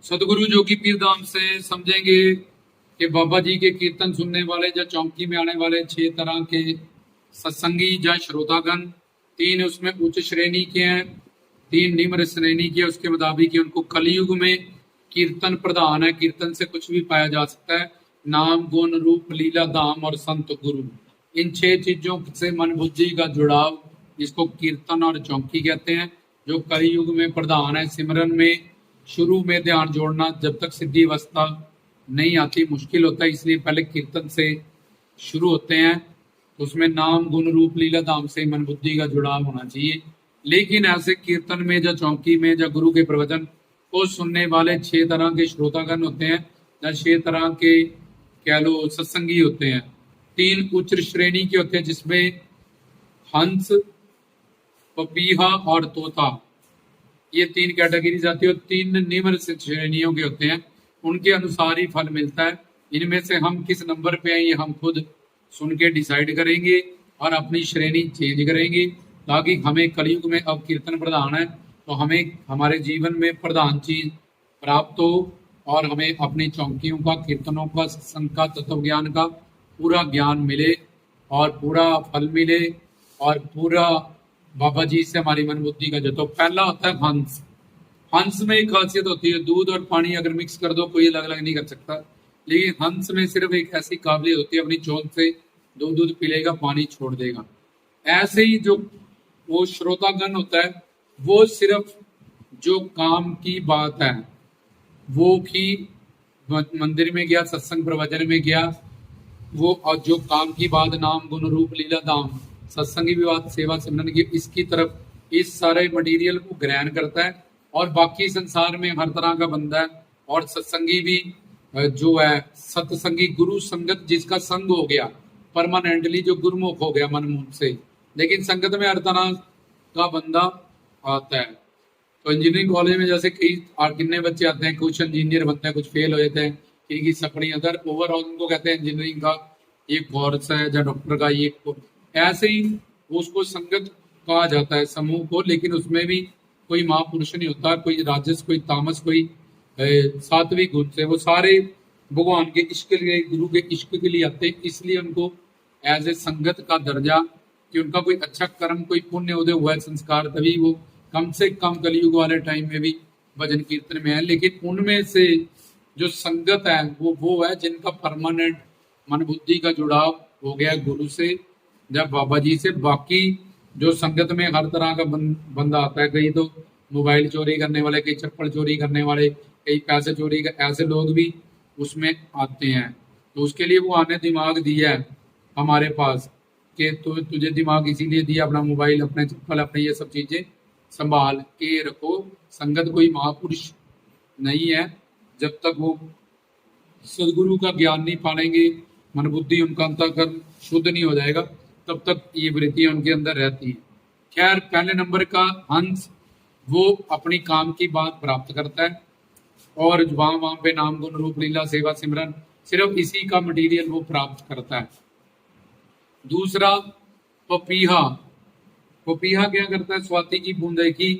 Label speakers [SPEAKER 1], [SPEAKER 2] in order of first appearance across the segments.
[SPEAKER 1] सतगुरु जोगी पीर धाम से समझेंगे कि बाबा जी के कीर्तन सुनने वाले या चौकी में आने वाले 6 तरह के सत्संगी या श्रोतागण, 3 उसमें उच्च श्रेणी के हैं, 3 निम्न श्रेणी के। उसके मुताबिक उनको कलयुग में कीर्तन प्रधान है, कीर्तन से कुछ भी पाया जा सकता है। नाम, गुण, रूप, लीला, धाम और संत गुरु, इन 6 चीजों से मन बुद्धि का जुड़ाव, जिसको कीर्तन और चौकी कहते हैं, जो कलयुग में प्रधान है। सिमरन में शुरू में ध्यान जोड़ना जब तक सिद्धि अवस्था नहीं आती मुश्किल होता है, इसलिए पहले कीर्तन से शुरू होते हैं। तो उसमें नाम, गुण, रूप, लीला, धाम से मन बुद्धि का जुड़ाव होना चाहिए। लेकिन ऐसे कीर्तन में या चौकी में या गुरु के प्रवचन को सुनने वाले 6 तरह के श्रोतागण होते हैं, या 6 तरह के कह लो सत्संगी होते हैं। 3 उच्च श्रेणी के होते हैं, जिसमें हंस, पपीहा और तोता, ये 3 कैटेगरीज आती है। और 3 निम्न श्रेणियों के होते हैं, उनके अनुसार ही फल मिलता है। इनमें से हम किस नंबर पे हैं ये हम खुद सुन के डिसाइड करेंगे और अपनी श्रेणी चेंज करेंगे, ताकि हमें कलयुग में अब कीर्तन प्रधान है तो हमें हमारे जीवन में प्रधान चीज प्राप्त हो और हमें अपनी चौकियों का, कीर्तनों का, सत्संग का, तत्व ज्ञान का पूरा ज्ञान मिले और पूरा फल मिले और पूरा बाबा जी से हमारी मन बुद्धि का। जो तो पहला होता है हंस। हंस में एक खासियत होती है, दूध और पानी अगर मिक्स कर दो कोई अलग अलग नहीं कर सकता, लेकिन हंस में सिर्फ एक ऐसी काबिलियत होती है, अपनी चोंच से दूध पी लेगा, पानी छोड़ देगा। ऐसे ही जो वो श्रोतागण होता है, वो सिर्फ जो काम की बात है वो की मंदिर में गया, सत्संग प्रवचन में गया, वो और जो काम की बात, नाम, गुण, रूप, लीला, धाम, सत्संगी भी बात, सेवा सिमरन की, इसकी तरफ इस सारे मटेरियल को ग्रहण करता है। और बाकी संसार में हर तरह का बंदा है। और सत्संगी भी जो है, सत्संगी गुरु संगत जिसका संग हो गया परमानेंटली, जो गुरुमुख हो गया मन मुख से, लेकिन संगत में हर तरह का बंदा आता है। तो इंजीनियरिंग कॉलेज में जैसे कई कितने बच्चे आते हैं, कुछ इंजीनियर बनते हैं, कुछ फेल हो जाते हैं, किसी की सपनी अगर ओवरऑल उनको कहते हैं इंजीनियरिंग का ये कोर्स है या डॉक्टर का ये ऐसे ही उसको संगत कहा जाता है, समूह को। लेकिन उसमें भी कोई महापुरुष नहीं होता, कोई राजस, कोई तामस, कोई सात्विक गुण से, वो सारे भगवान के इश्क के लिए, गुरु के इश्क के लिए आते हैं। इसलिए उनको एज ए संगत का दर्जा, कि उनका कोई अच्छा कर्म, कोई पुण्य उदय हुआ है, संस्कार, तभी वो कम से कम कलयुग वाले टाइम में भी भजन कीर्तन में है। लेकिन उनमें से जो संगत है वो है जिनका परमानेंट मन बुद्धि का जुड़ाव हो गया गुरु से, जब बाबा जी से। बाकी जो संगत में हर तरह का बंदा आता है, कई तो मोबाइल चोरी करने वाले, कई चप्पल चोरी करने वाले, कई पैसे चोरी कर, ऐसे लोग भी उसमें आते हैं। तो उसके लिए वो आने दिमाग दिया है हमारे पास कि तुझे दिमाग इसीलिए दिया, अपना मोबाइल, अपने चप्पल, अपने ये सब चीजें संभाल के रखो। संगत कोई महापुरुष नहीं है, जब तक वो सदगुरु का ज्ञान नहीं पालेंगे, मन बुद्धि उनका अंतःकरण शुद्ध नहीं हो जाएगा, तब तक ये वृत्तियां उनके अंदर रहती है। खैर, पहले नंबर का हंस, वो अपनी काम की बात प्राप्त करता है और वहां पे नाम, गुण, रूप, लीला, सेवा, सिमरन, सिर्फ इसी का मटेरियल वो प्राप्त करता है। दूसरा पपीहा। पपीहा क्या करता है? स्वाति की बूंदे की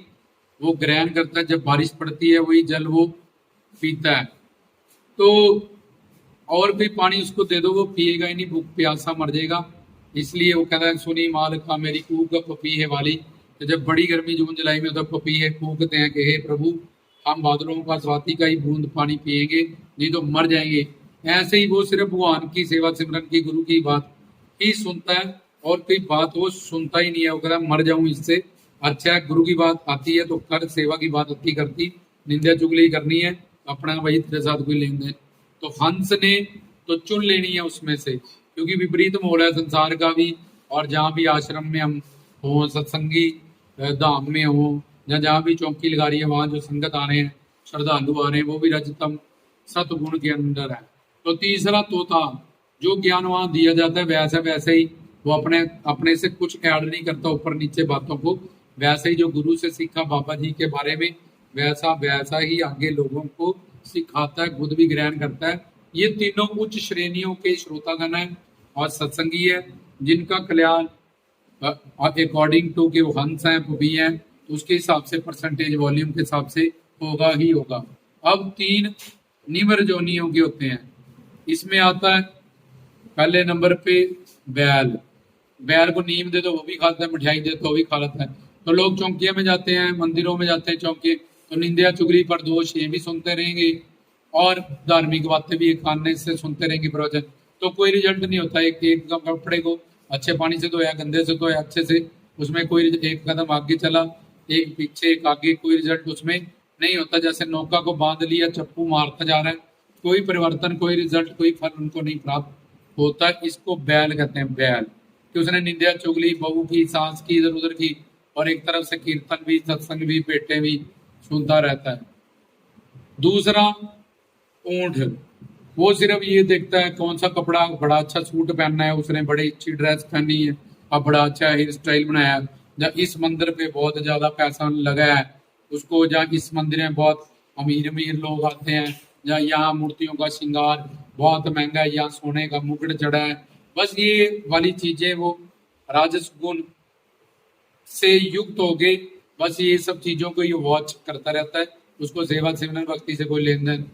[SPEAKER 1] वो ग्रहण करता है, जब बारिश पड़ती है वही जल वो पीता है। तो और कोई पानी उसको दे दो वो पिएगा ही नहीं, भूख प्यासा मर जाएगा। इसलिए वो कहता है, सुनी माल का मेरी कूक पपीहे वाली। तो जब बड़ी गर्मी जून जुलाई में, तो पपीहे कूकते हैं कि हे प्रभु, हम बादलों का, स्वाति का ही बूंद पानी पिएंगे, नहीं तो मर जाएंगे। ऐसे ही वो सिर्फ भगवान की सेवा सिमरन की, गुरु की बात ही सुनता है, और कोई बात वो सुनता ही नहीं है। वो कहता है मर जाऊं इससे अच्छा, गुरु की बात आती है तो कर, सेवा की बात आती करती, निंदा चुगली करनी है अपना वही तेरे साथ कोई लेन देन। तो हंस ने तो चुन लेनी है उसमें से, क्योंकि विपरीत माहौल है संसार का भी, और जहाँ भी आश्रम में हम हो, सत्संगी धाम में हो, या जहाँ भी चौकी लगा रही है, वहाँ जो संगत आ रहे हैं, श्रद्धालु आ रहे हैं, वो भी रजतम सतगुण के अंदर है। तो तीसरा तोता, जो ज्ञान वहाँ दिया जाता है वैसे वैसे ही वो अपने से कुछ ऐड नहीं करता ऊपर नीचे बातों को, वैसे ही जो गुरु से सीखा बाबा जी के बारे में, वैसा वैसा ही आगे लोगों को सिखाता है, खुद भी ग्रहण करता है। ये तीनों उच्च श्रेणियों के श्रोतागण है और सत्संगी है, जिनका कल्याण अकॉर्डिंग टू के वो हंस हैं, पपी हैं, तो उसके हिसाब से परसेंटेज वॉल्यूम के हिसाब से होगा ही होगा। अब 3 निम्र जोनियों के होते हैं। इसमें आता है पहले नंबर पे बैल। बैल को नीम दे दो वो भी खाता है, मिठाई दे तो वो भी खा लेता है। तो लोग चौकिया में जाते हैं, मंदिरों में जाते हैं चौके, तो निंदा चुगली पर दोष ये भी सुनते रहेंगे और धार्मिक बातें भी एक कान से सुनते रहेंगे प्रवचन। तो कोई रिजल्ट नहीं होता। एक कपड़े को अच्छे पानी से धोया, गंदे से धोया, अच्छे से, उसमें कोई एक कदम आगे चला, एक पीछे, एक आगे, कोई रिजल्ट उसमें नहीं होता। जैसे नौका को बांध लिया, चप्पू मारता जा रहा है, कोई परिवर्तन, कोई रिजल्ट, कोई फल उनको नहीं प्राप्त होता। इसको बैल कहते हैं, बैल, कि उसने निंदा चुगली, बहू की, सांस की, इधर उधर की, और एक तरफ से कीर्तन भी, सत्संग भी, पेटे भी सुनता रहता है। दूसरा ऊंट, वो सिर्फ ये देखता है कौन सा कपड़ा, बड़ा अच्छा सूट पहनना है उसने, बड़ी अच्छी ड्रेस पहनी है, अब बड़ा अच्छा हेयर स्टाइल बनाया है, या इस मंदिर पे बहुत ज्यादा पैसा लगा है उसको, या इस मंदिर में बहुत अमीर अमीर लोग आते हैं, या यहाँ मूर्तियों का श्रृंगार बहुत महंगा है, यहाँ सोने का मुकुट चढ़ा है। बस ये वाली चीजें वो राजस गुण से युक्त हो गए। बस ये सब चीजों को ये वॉच करता रहता है। उसको सेवा सिमरन भक्ति से कोई लेन देन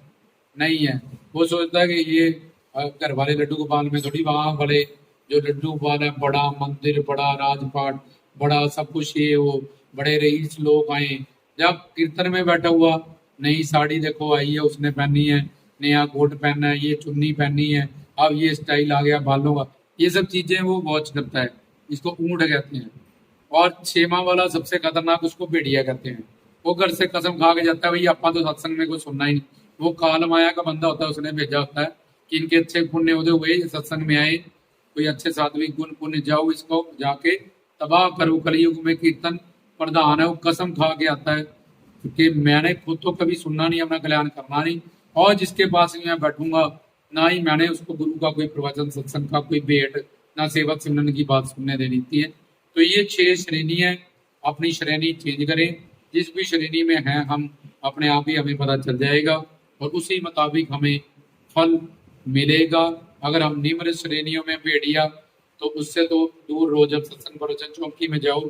[SPEAKER 1] नहीं है। वो सोचता है कि ये घर वाले लड्डू गोपाल में थोड़ी, वहां वाले जो लड्डू गोपाल है, बड़ा मंदिर, बड़ा राजपाट, बड़ा सब कुछ, ये वो बड़े रईस लोग आए। जब कीर्तन में बैठा हुआ, नई साड़ी देखो आई है उसने पहनी है, नया कोट पहना है, ये चुन्नी पहनी है, अब ये स्टाइल आ गया बालों का, ये सब चीजें वो वॉच करता है। इसको ऊंट कहते हैं। और 6वां वाला सबसे खतरनाक, उसको भेड़िया कहते हैं। वो घर से कसम खा के जाता है, भाई आपा तो सत्संग में कोई सुनना ही नहीं। वो काल माया का बंदा होता है, उसने भेजा होता है कि इनके अच्छे पुण्य होते हुए सत्संग में आए, कोई अच्छे सात्विक गुण पुण्य, जाओ इसको जाके तबाह करो, कलयुग में कीर्तन प्रधान है। वो कसम खा के आता है कि मैंने खुद तो कभी सुनना नहीं, अपना कल्याण करना नहीं, और जिसके पास मैं बैठूंगा ना ही मैंने उसको गुरु का कोई प्रवचन, सत्संग का कोई भेंट, ना सेवक सिमरन की बात सुनने देनी थी है। तो ये 6 श्रेणी है। अपनी श्रेणी चेंज करें, जिस भी श्रेणी में है हम, अपने आप ही हमें पता चल जाएगा और उसी मुताबिक हमें फल मिलेगा। अगर हम निम्न श्रेणियों में भेड़िया, तो उससे तो दूर रहो। जब सत्संग प्रवचन चौकी में जाओ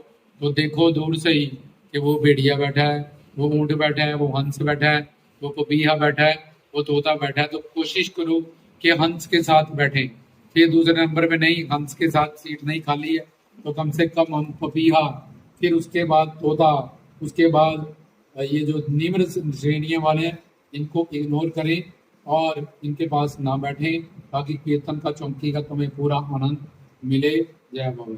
[SPEAKER 1] तो देखो दूर से ही कि वो भेड़िया बैठा है, वो ऊंट बैठा है, वो हंस बैठा है, वो पपीहा बैठा है, वो तोता बैठा है। तो कोशिश करो कि हंस के साथ बैठे। फिर दूसरे नंबर पे नहीं, हंस के साथ सीट नहीं खाली है तो कम से कम हम पपीहा, फिर उसके बाद तोता, उसके बाद ये जो निम्न श्रेणियों वाले हैं इनको इग्नोर करें और इनके पास ना बैठें, ताकि कीर्तन का चौकी का तुम्हें पूरा आनंद मिले। जय बाबा।